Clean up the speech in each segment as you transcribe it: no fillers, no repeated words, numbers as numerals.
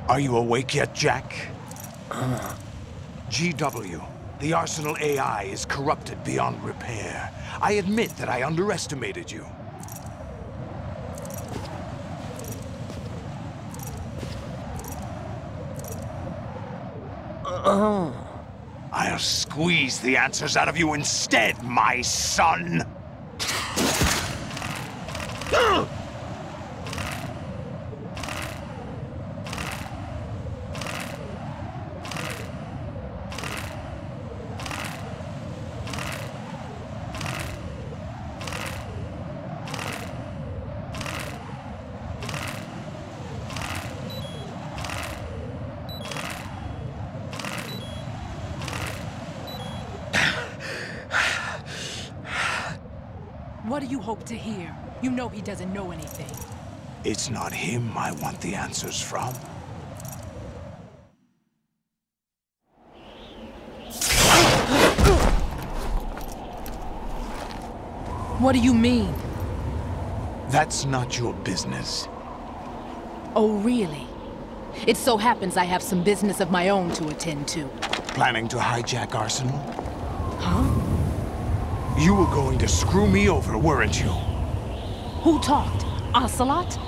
Are you awake yet, Jack? GW, the Arsenal AI is corrupted beyond repair. I admit that I underestimated you. I'll squeeze the answers out of you instead, my son! What do you hope to hear? You know he doesn't know anything. It's not him I want the answers from. What do you mean? That's not your business. Oh, really? It so happens I have some business of my own to attend to. Planning to hijack Arsenal? Huh? You were going to screw me over, weren't you? Who talked? Ocelot?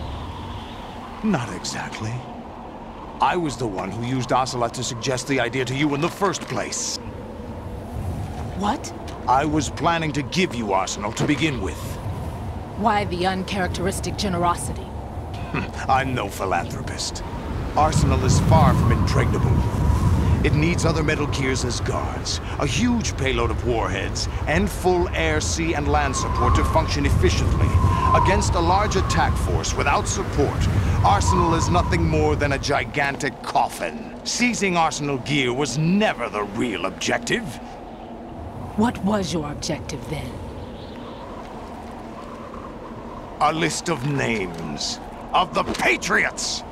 Not exactly. I was the one who used Ocelot to suggest the idea to you in the first place. What? I was planning to give you Arsenal to begin with. Why the uncharacteristic generosity? I'm no philanthropist. Arsenal is far from impregnable. It needs other Metal Gears as guards, a huge payload of warheads, and full air, sea, and land support to function efficiently. Against a large attack force without support, Arsenal is nothing more than a gigantic coffin. Seizing Arsenal gear was never the real objective. What was your objective then? A list of names of the Patriots!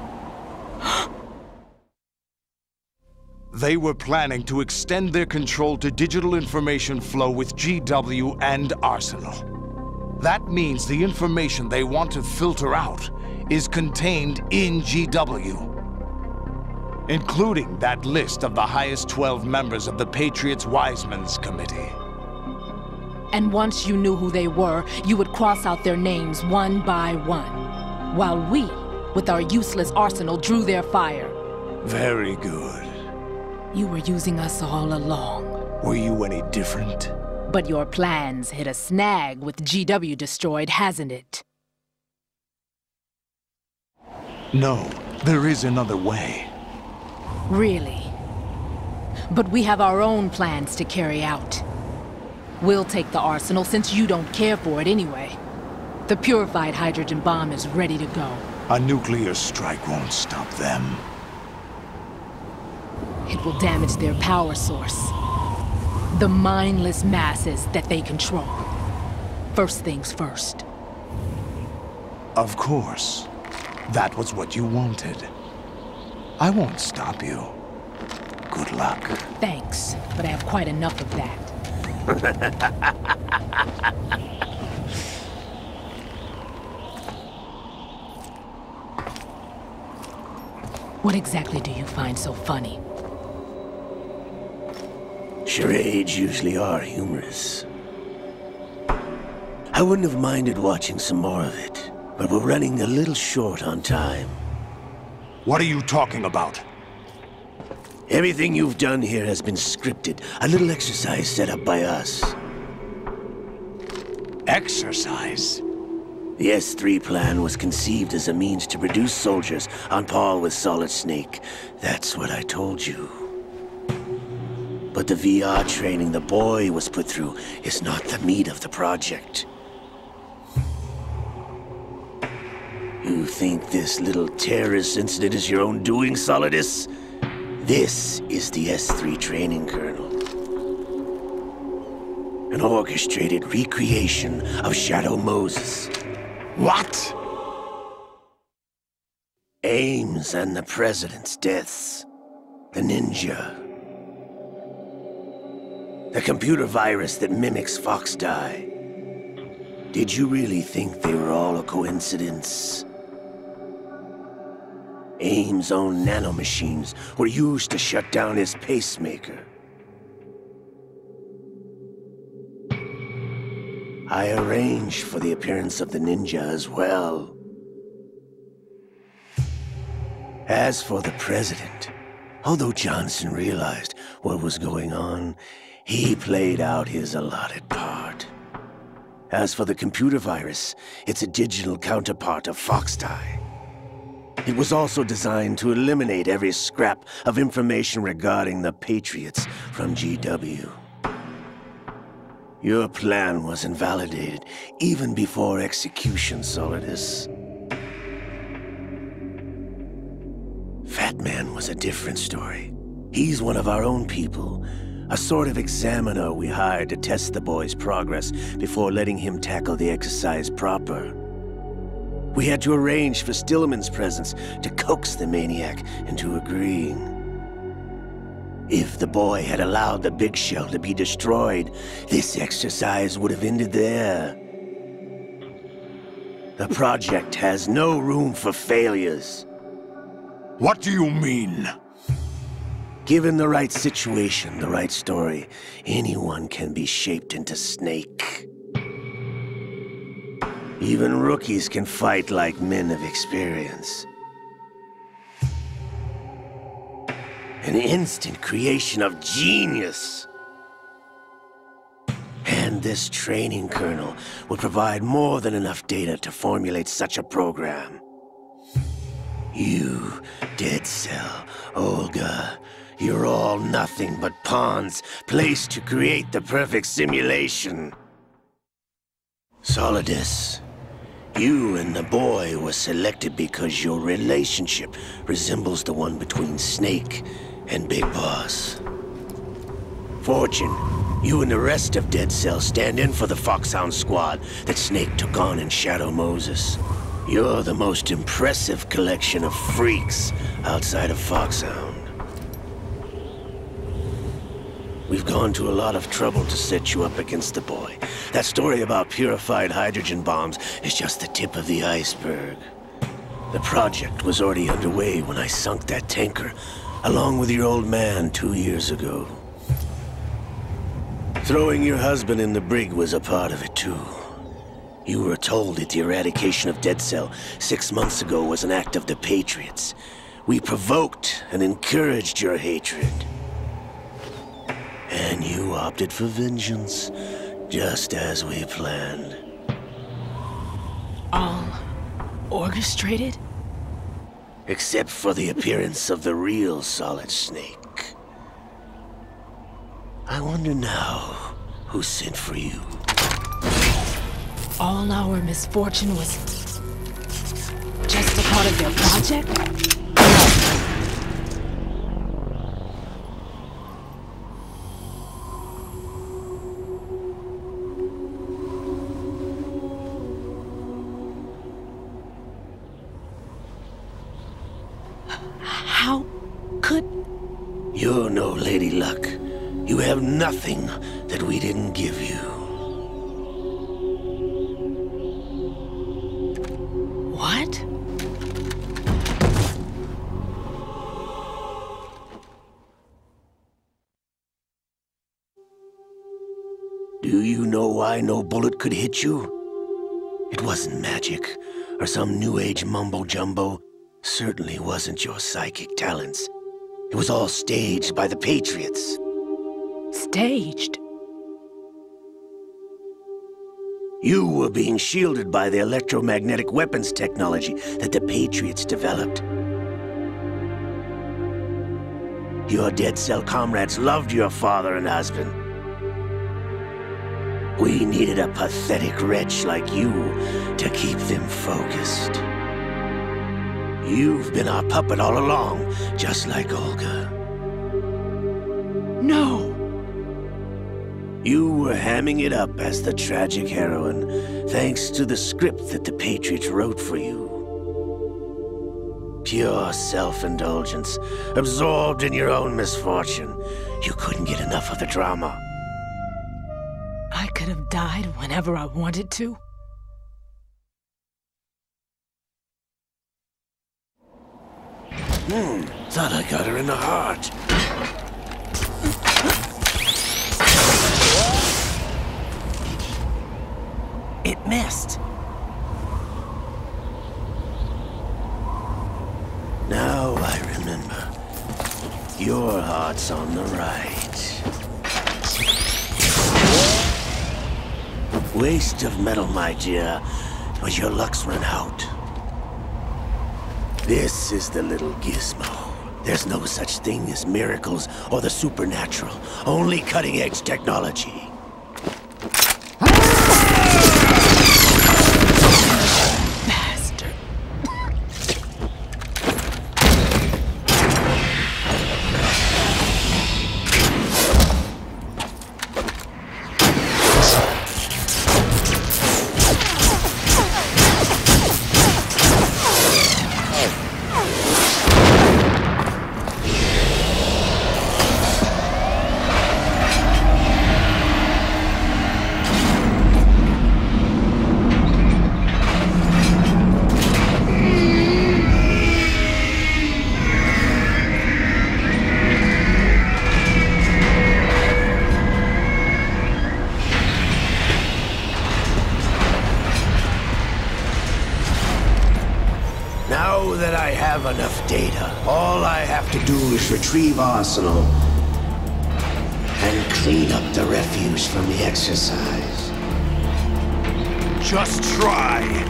They were planning to extend their control to digital information flow with GW and Arsenal. That means the information they want to filter out is contained in GW, including that list of the highest 12 members of the Patriots Wiseman's Committee. And once you knew who they were, you would cross out their names one by one, while we, with our useless arsenal, drew their fire. Very good. You were using us all along. Were you any different? But your plans hit a snag with GW destroyed, hasn't it? No, there is another way. Really? But we have our own plans to carry out. We'll take the arsenal since you don't care for it anyway. The purified hydrogen bomb is ready to go. A nuclear strike won't stop them. It will damage their power source. The mindless masses that they control. First things first. Of course. That was what you wanted. I won't stop you. Good luck. Thanks, but I have quite enough of that. What exactly do you find so funny? Charades usually are humorous. I wouldn't have minded watching some more of it, but we're running a little short on time. What are you talking about? Everything you've done here has been scripted, a little exercise set up by us. Exercise? The S3 plan was conceived as a means to produce soldiers on par with Solid Snake. That's what I told you. But the VR training the boy was put through is not the meat of the project. You think this little terrorist incident is your own doing, Solidus? This is the S3 training kernel. An orchestrated recreation of Shadow Moses. What? Ames and the President's deaths. The ninja. The computer virus that mimics Fox Die. Did you really think they were all a coincidence? AIM's own nanomachines were used to shut down his pacemaker. I arranged for the appearance of the ninja as well. As for the president, although Johnson realized what was going on, he played out his allotted part. As for the computer virus, it's a digital counterpart of Foxtie. It was also designed to eliminate every scrap of information regarding the Patriots from GW. Your plan was invalidated even before execution, Solidus. Fat Man was a different story. He's one of our own people, a sort of examiner we hired to test the boy's progress before letting him tackle the exercise proper. We had to arrange for Stillman's presence to coax the maniac into agreeing. If the boy had allowed the big shell to be destroyed, this exercise would have ended there. The project has no room for failures. What do you mean? Given the right situation, the right story, anyone can be shaped into Snake. Even rookies can fight like men of experience. An instant creation of genius. And this training kernel would provide more than enough data to formulate such a program. You, Dead Cell, Olga, you're all nothing but pawns placed to create the perfect simulation. Solidus, you and the boy were selected because your relationship resembles the one between Snake and Big Boss. Fortune, you and the rest of Dead Cell stand in for the Foxhound squad that Snake took on in Shadow Moses. You're the most impressive collection of freaks outside of Foxhound. We've gone to a lot of trouble to set you up against the boy. That story about purified hydrogen bombs is just the tip of the iceberg. The project was already underway when I sunk that tanker, along with your old man 2 years ago. Throwing your husband in the brig was a part of it too. You were told that the eradication of Dead Cell 6 months ago was an act of the Patriots. We provoked and encouraged your hatred. And you opted for vengeance, just as we planned. All orchestrated? Except for the appearance of the real Solid Snake. I wonder now who sent for you. All our misfortune was just a part of their project? How could... You're no Lady Luck. You have nothing that we didn't give you. What? Do you know why no bullet could hit you? It wasn't magic, or some new age mumbo-jumbo. Certainly wasn't your psychic talents. It was all staged by the Patriots. Staged? You were being shielded by the electromagnetic weapons technology that the Patriots developed. Your Dead Cell comrades loved your father and husband. We needed a pathetic wretch like you to keep them focused. You've been our puppet all along, just like Olga. No! You were hamming it up as the tragic heroine, thanks to the script that the Patriots wrote for you. Pure self-indulgence, absorbed in your own misfortune. You couldn't get enough of the drama. I could have died whenever I wanted to. Thought I got her in the heart. It missed. Now I remember. Your heart's on the right. Waste of metal, my dear, but your luck's run out. This is the little gizmo. There's no such thing as miracles or the supernatural. Only cutting-edge technology. Bastard. Now that I have enough data, all I have to do is retrieve Arsenal and clean up the refuse from the exercise. Just try.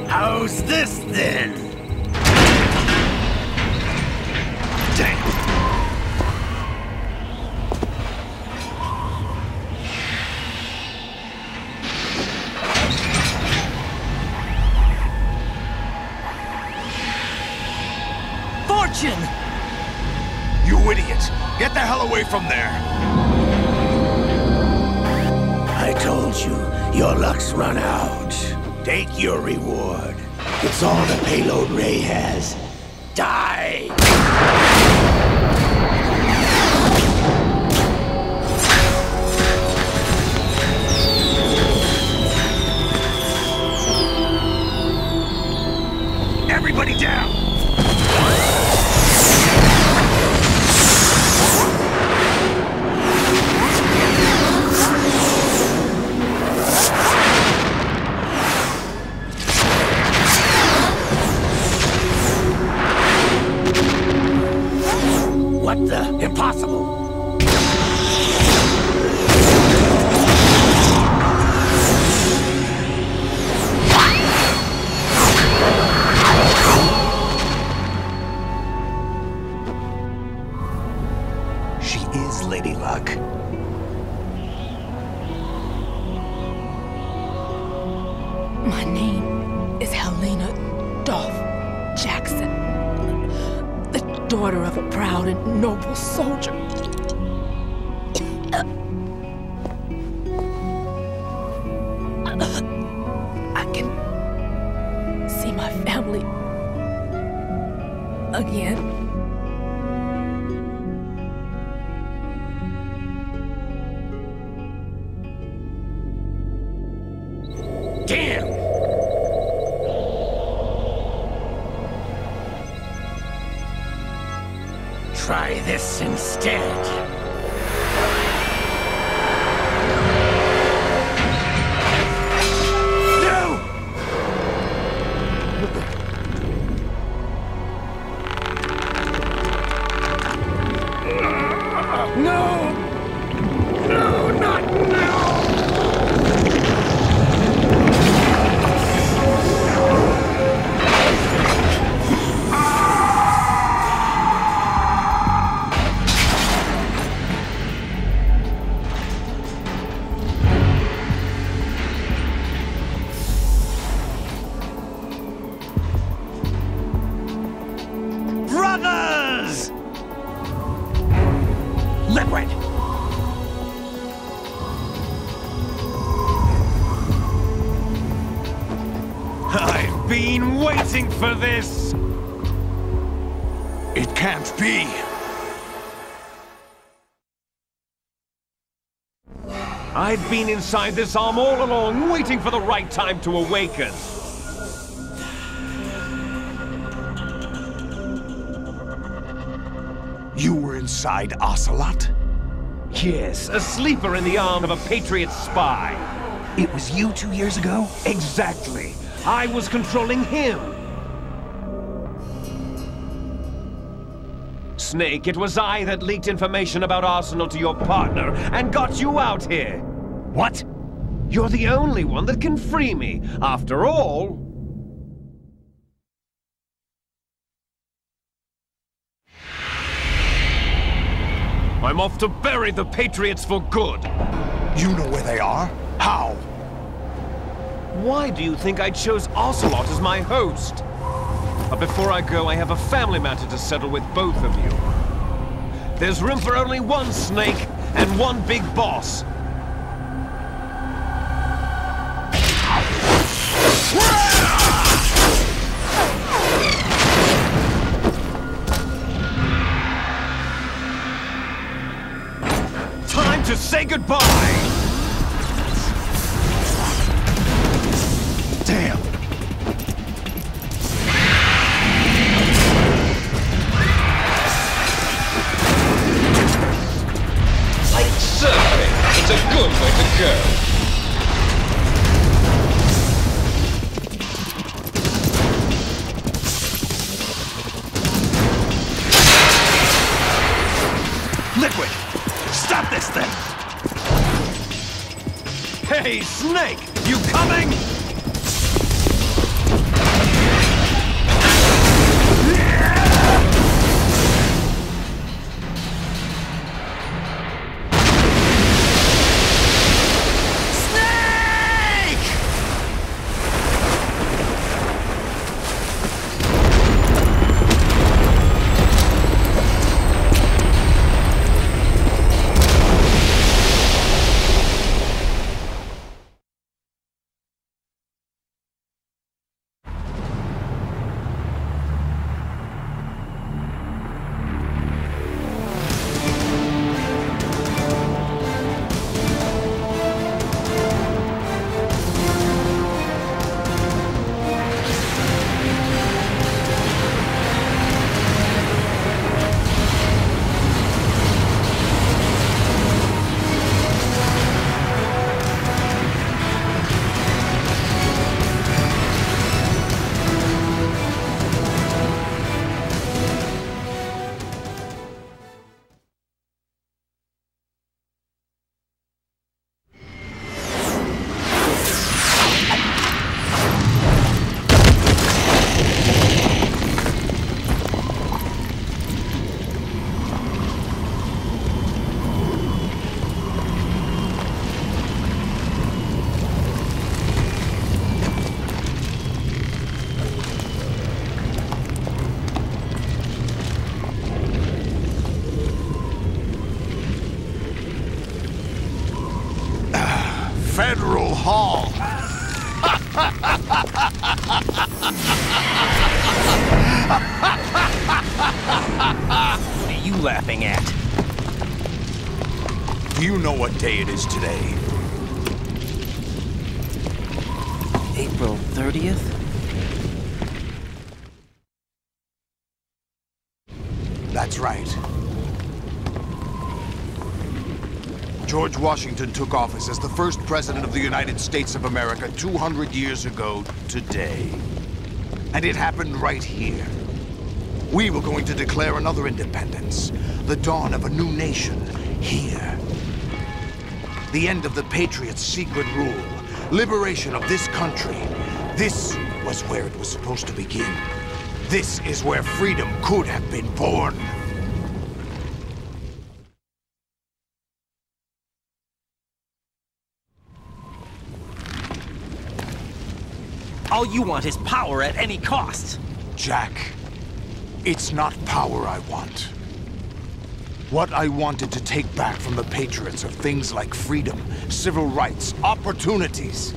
How's this then? Damn. Fortune! You idiot! Get the hell away from there! I told you, your luck's run out. Take your reward. It's all the payload Ray has. Die! Everybody down! What the? Impossible! She is Lady Luck. My name is Helena Dolph Jackson, the daughter of a proud and noble soldier. I can see my family again. Damn! Try this instead. No! No, not now! waiting for this! It can't be! I've been inside this arm all along, waiting for the right time to awaken. You were inside Ocelot? Yes, a sleeper in the arm of a Patriot spy. It was you 2 years ago? Exactly. I was controlling him. Snake, it was I that leaked information about Arsenal to your partner and got you out here. What? You're the only one that can free me. After all... I'm off to bury the Patriots for good. You know where they are? How? Why do you think I chose Ocelot as my host? But before I go, I have a family matter to settle with both of you. There's room for only one Snake and one big boss. Time to say goodbye! Damn! Like surfing, it's a good way to go. Liquid! Stop this thing! Hey, Snake! You coming? Federal Hall. What are you laughing at? Do you know what day it is today? April 30th? That's right. George Washington took office as the first president of the United States of America 200 years ago today. And it happened right here. We were going to declare another independence, the dawn of a new nation, here. The end of the Patriots' secret rule, liberation of this country. This was where it was supposed to begin. This is where freedom could have been born. All you want is power at any cost. Jack, it's not power I want. What I wanted to take back from the Patriots are things like freedom, civil rights, opportunities.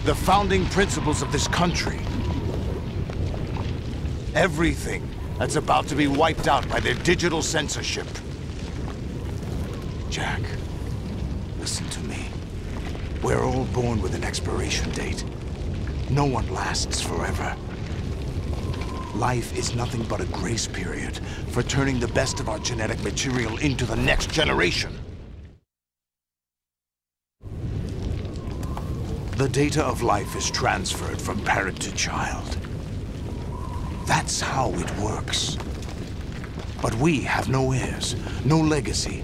The founding principles of this country. Everything that's about to be wiped out by their digital censorship. Jack, listen to me. We're all born with an expiration date. No one lasts forever. Life is nothing but a grace period for turning the best of our genetic material into the next generation. The data of life is transferred from parent to child. That's how it works. But we have no heirs, no legacy.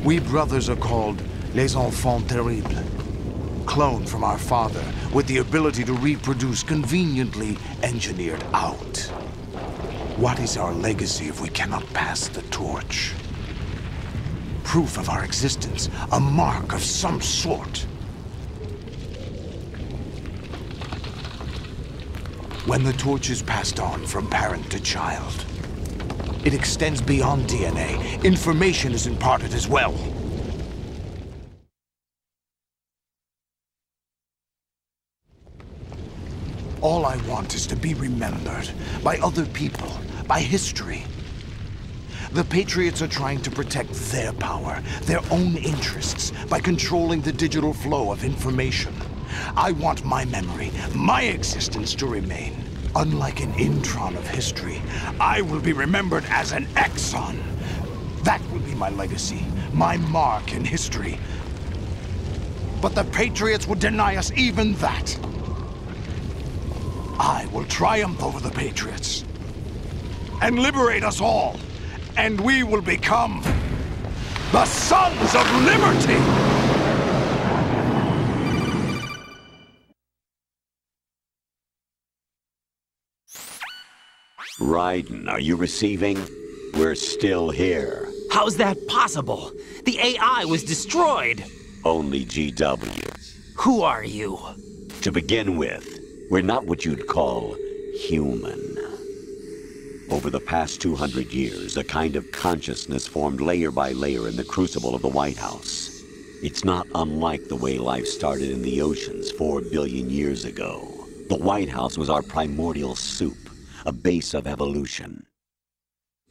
We brothers are called les enfants terribles. Cloned from our father, with the ability to reproduce conveniently engineered out. What is our legacy if we cannot pass the torch? Proof of our existence, a mark of some sort. When the torch is passed on from parent to child, it extends beyond DNA. Information is imparted as well. All I want is to be remembered by other people, by history. The Patriots are trying to protect their power, their own interests, by controlling the digital flow of information. I want my memory, my existence to remain. Unlike an intron of history, I will be remembered as an exon. That will be my legacy, my mark in history. But the Patriots would deny us even that. I will triumph over the Patriots and liberate us all, and we will become the Sons of Liberty! Raiden, are you receiving? We're still here. How's that possible? The AI was destroyed. Only GW. Who are you? To begin with, we're not what you'd call human. Over the past 200 years, a kind of consciousness formed layer by layer in the crucible of the White House. It's not unlike the way life started in the oceans 4 billion years ago. The White House was our primordial soup, a base of evolution.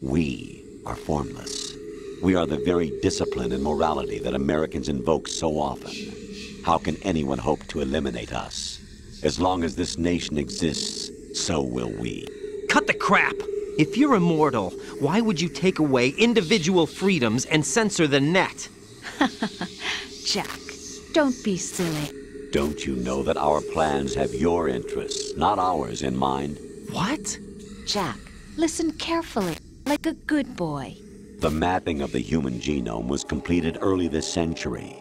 We are formless. We are the very discipline and morality that Americans invoke so often. How can anyone hope to eliminate us? As long as this nation exists, so will we. Cut the crap! If you're immortal, why would you take away individual freedoms and censor the net? Jack, don't be silly. Don't you know that our plans have your interests, not ours, in mind? What? Jack, listen carefully, like a good boy. The mapping of the human genome was completed early this century.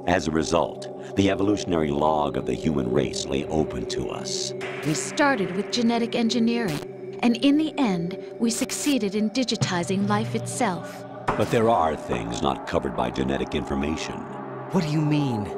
As a result, the evolutionary log of the human race lay open to us. We started with genetic engineering, and in the end, we succeeded in digitizing life itself. But there are things not covered by genetic information. What do you mean?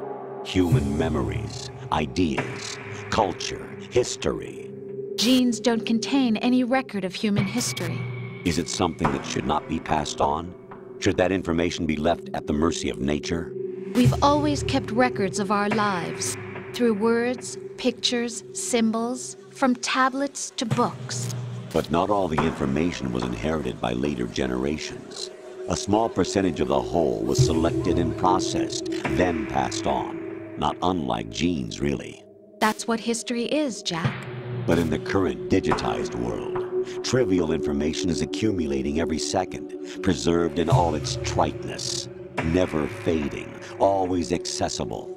Human memories, ideas, culture, history. Genes don't contain any record of human history. Is it something that should not be passed on? Should that information be left at the mercy of nature? We've always kept records of our lives, through words, pictures, symbols, from tablets to books. But not all the information was inherited by later generations. A small percentage of the whole was selected and processed, then passed on. Not unlike genes, really. That's what history is, Jack. But in the current digitized world, trivial information is accumulating every second, preserved in all its triteness, never fading, always accessible.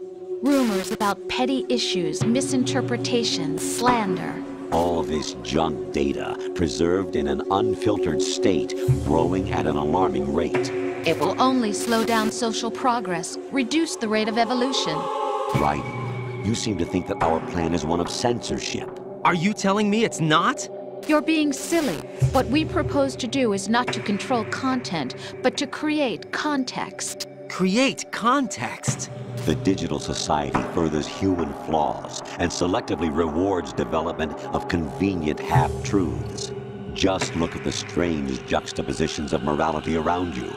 Rumors about petty issues, misinterpretations, slander. All this junk data, preserved in an unfiltered state, growing at an alarming rate. It will only slow down social progress, reduce the rate of evolution. Right. You seem to think that our plan is one of censorship. Are you telling me it's not? You're being silly. What we propose to do is not to control content, but to create context. Create context? The digital society furthers human flaws and selectively rewards development of convenient half-truths. Just look at the strange juxtapositions of morality around you.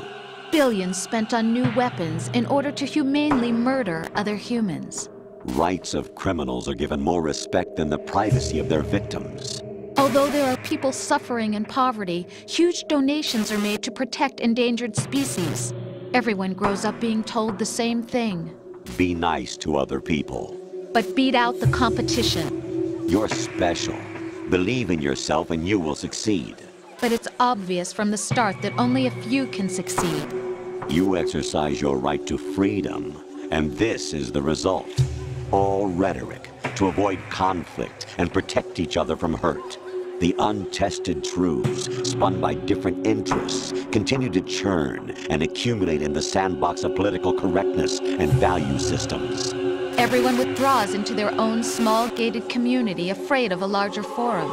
Billions spent on new weapons in order to humanely murder other humans. Rights of criminals are given more respect than the privacy of their victims. Although there are people suffering in poverty, huge donations are made to protect endangered species. Everyone grows up being told the same thing. Be nice to other people. But beat out the competition. You're special. Believe in yourself and you will succeed. But it's obvious from the start that only a few can succeed. You exercise your right to freedom, and this is the result. All rhetoric to avoid conflict and protect each other from hurt. The untested truths, spun by different interests, continue to churn and accumulate in the sandbox of political correctness and value systems. Everyone withdraws into their own small gated community, afraid of a larger forum.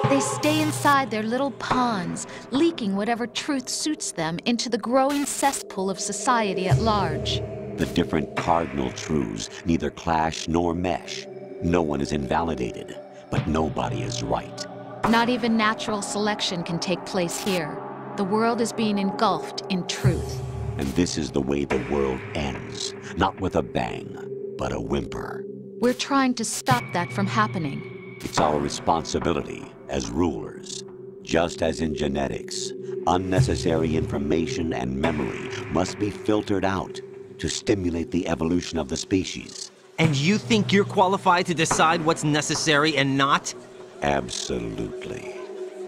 They stay inside their little ponds, leaking whatever truth suits them into the growing cesspool of society at large. The different cardinal truths neither clash nor mesh. No one is invalidated, but nobody is right. Not even natural selection can take place here. The world is being engulfed in truth. And this is the way the world ends. Not with a bang, but a whimper. We're trying to stop that from happening. It's our responsibility as rulers. Just as in genetics, unnecessary information and memory must be filtered out to stimulate the evolution of the species. And you think you're qualified to decide what's necessary and not? Absolutely.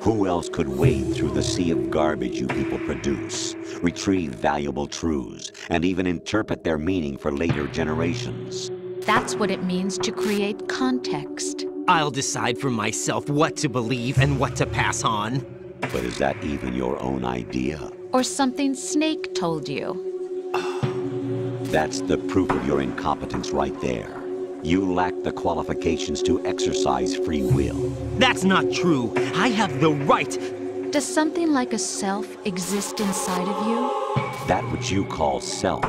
Who else could wade through the sea of garbage you people produce, retrieve valuable truths, and even interpret their meaning for later generations? That's what it means to create context. I'll decide for myself what to believe and what to pass on. But is that even your own idea? Or something Snake told you? That's the proof of your incompetence right there. You lack the qualifications to exercise free will. That's not true. I have the right. Does something like a self exist inside of you? That which you call self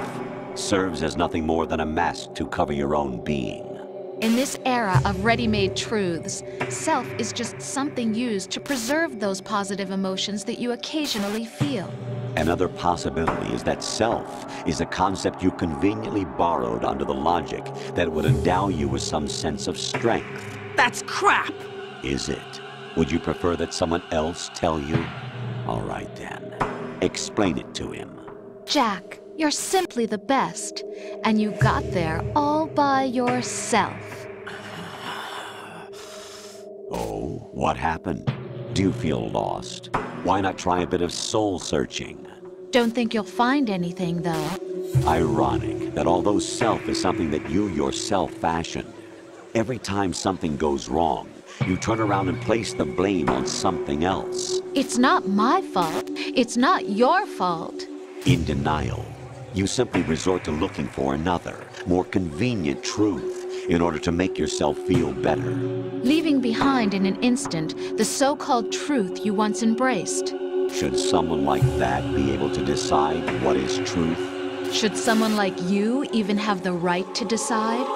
serves as nothing more than a mask to cover your own being. In this era of ready-made truths, self is just something used to preserve those positive emotions that you occasionally feel. Another possibility is that self is a concept you conveniently borrowed under the logic that would endow you with some sense of strength. That's crap! Is it? Would you prefer that someone else tell you? All right then. Explain it to him. Jack, you're simply the best, and you got there all by yourself. Oh, what happened? Do you feel lost? Why not try a bit of soul-searching? Don't think you'll find anything, though. Ironic that although self is something that you yourself fashioned, every time something goes wrong, you turn around and place the blame on something else. It's not my fault. It's not your fault. In denial, you simply resort to looking for another, more convenient truth in order to make yourself feel better. Leaving behind in an instant the so-called truth you once embraced. Should someone like that be able to decide what is truth? Should someone like you even have the right to decide?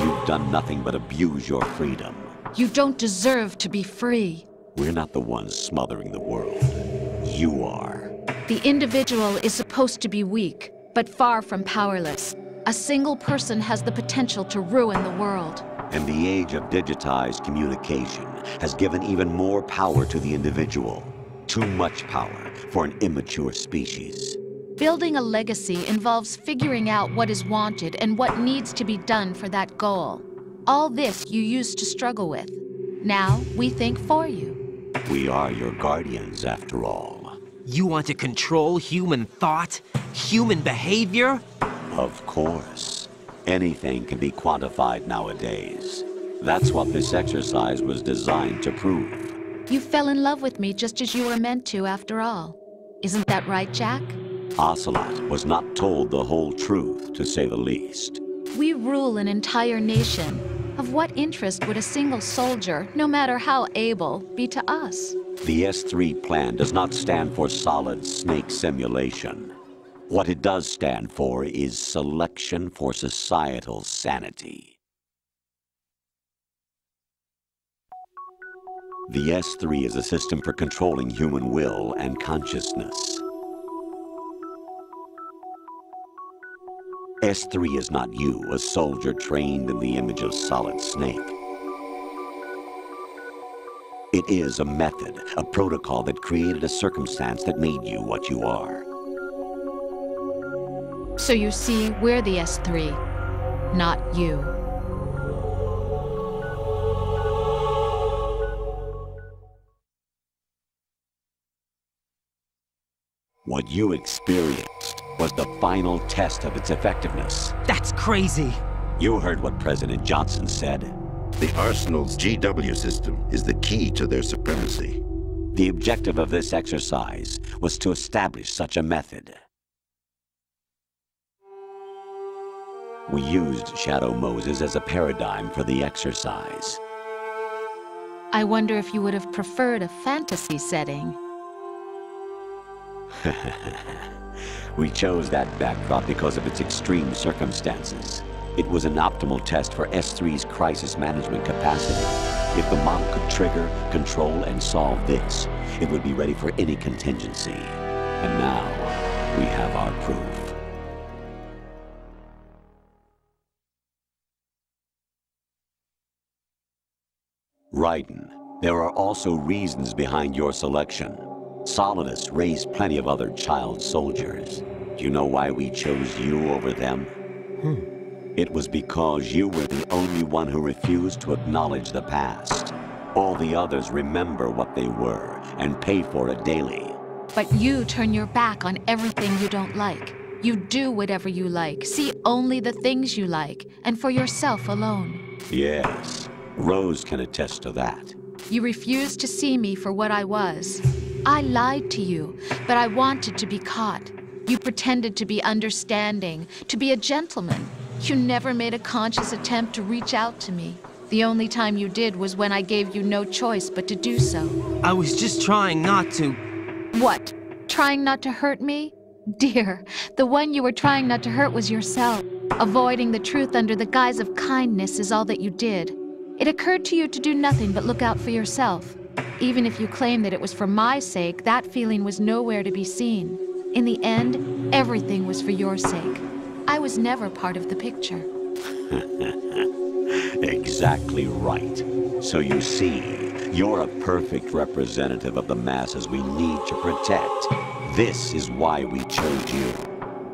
You've done nothing but abuse your freedom. You don't deserve to be free. We're not the ones smothering the world. You are. The individual is supposed to be weak, but far from powerless. A single person has the potential to ruin the world. And the age of digitized communication has given even more power to the individual. Too much power for an immature species. Building a legacy involves figuring out what is wanted and what needs to be done for that goal. All this you used to struggle with. Now we think for you. We are your guardians, after all. You want to control human thought? Human behavior? Of course. Anything can be quantified nowadays. That's what this exercise was designed to prove. You fell in love with me just as you were meant to, after all. Isn't that right, Jack? Ocelot was not told the whole truth, to say the least. We rule an entire nation. Of what interest would a single soldier, no matter how able, be to us? The S3 plan does not stand for solid snake simulation. What it does stand for is selection for societal sanity. The S3 is a system for controlling human will and consciousness. S3 is not you, a soldier trained in the image of Solid Snake. It is a method, a protocol that created a circumstance that made you what you are. So you see, we're the S3, not you. What you experienced was the final test of its effectiveness. That's crazy. You heard what President Johnson said. The Arsenal's GW system is the key to their supremacy. The objective of this exercise was to establish such a method. We used Shadow Moses as a paradigm for the exercise. I wonder if you would have preferred a fantasy setting. We chose that backdrop because of its extreme circumstances. It was an optimal test for S3's crisis management capacity. If the model could trigger, control, and solve this, it would be ready for any contingency. And now, we have our proof. Raiden, there are also reasons behind your selection. Solidus raised plenty of other child soldiers. Do you know why we chose you over them? It was because you were the only one who refused to acknowledge the past. All the others remember what they were and pay for it daily. But you turn your back on everything you don't like. You do whatever you like, see only the things you like, and for yourself alone. Yes, Rose can attest to that. You refused to see me for what I was. I lied to you, but I wanted to be caught. You pretended to be understanding, to be a gentleman. You never made a conscious attempt to reach out to me. The only time you did was when I gave you no choice but to do so. I was just trying not to. What? Trying not to hurt me? Dear, the one you were trying not to hurt was yourself. Avoiding the truth under the guise of kindness is all that you did. It occurred to you to do nothing but look out for yourself. Even if you claim that it was for my sake, that feeling was nowhere to be seen. In the end, everything was for your sake. I was never part of the picture. Exactly right. So you see, you're a perfect representative of the masses we need to protect. This is why we chose you.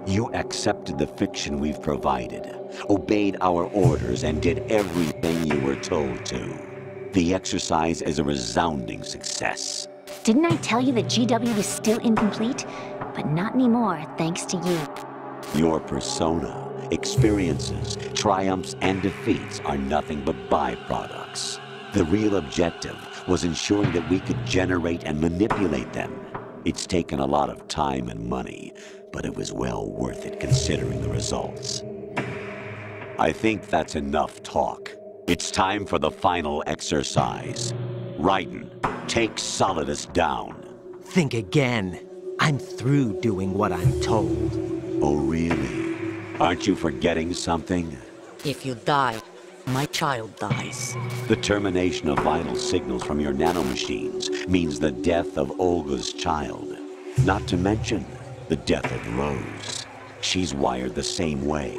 You accepted the fiction we've provided, obeyed our orders, and did everything you were told to. The exercise is a resounding success. Didn't I tell you that GW was still incomplete? But not anymore, thanks to you. Your persona, experiences, triumphs, and defeats are nothing but byproducts. The real objective was ensuring that we could generate and manipulate them. It's taken a lot of time and money, but it was well worth it considering the results. I think that's enough talk. It's time for the final exercise. Raiden, take Solidus down. Think again. I'm through doing what I'm told. Oh, really? Aren't you forgetting something? If you die, my child dies. The termination of vital signals from your nanomachines means the death of Olga's child. Not to mention the death of Rose. She's wired the same way.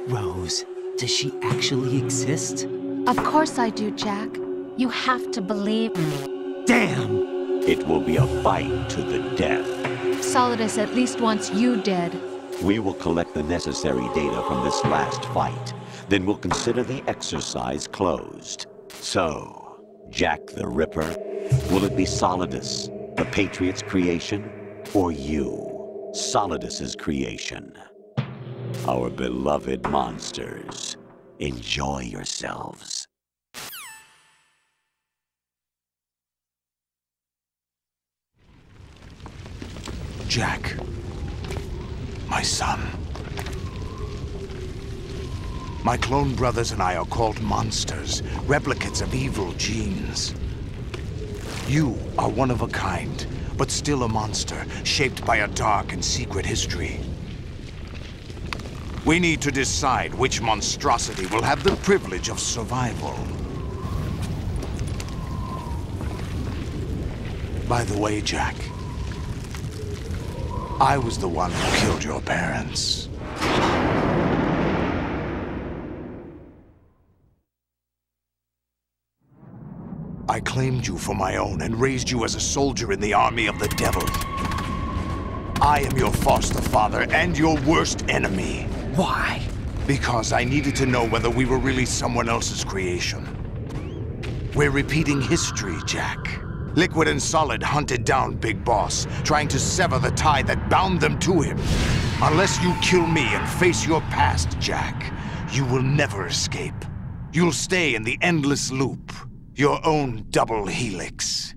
Rose, does she actually exist? Of course I do, Jack. You have to believe me. Damn! It will be a fight to the death. Solidus at least wants you dead. We will collect the necessary data from this last fight. Then we'll consider the exercise closed. So, Jack the Ripper, will it be Solidus, the Patriot's creation, or you, Solidus's creation? Our beloved monsters, enjoy yourselves. Jack, my son. My clone brothers and I are called monsters, replicates of evil genes. You are one of a kind, but still a monster, shaped by a dark and secret history. We need to decide which monstrosity will have the privilege of survival. By the way, Jack, I was the one who killed your parents. I claimed you for my own and raised you as a soldier in the army of the devil. I am your foster father and your worst enemy. Why? Because I needed to know whether we were really someone else's creation. We're repeating history, Jack. Liquid and Solid hunted down Big Boss, trying to sever the tie that bound them to him. Unless you kill me and face your past, Jack, you will never escape. You'll stay in the endless loop, your own double helix.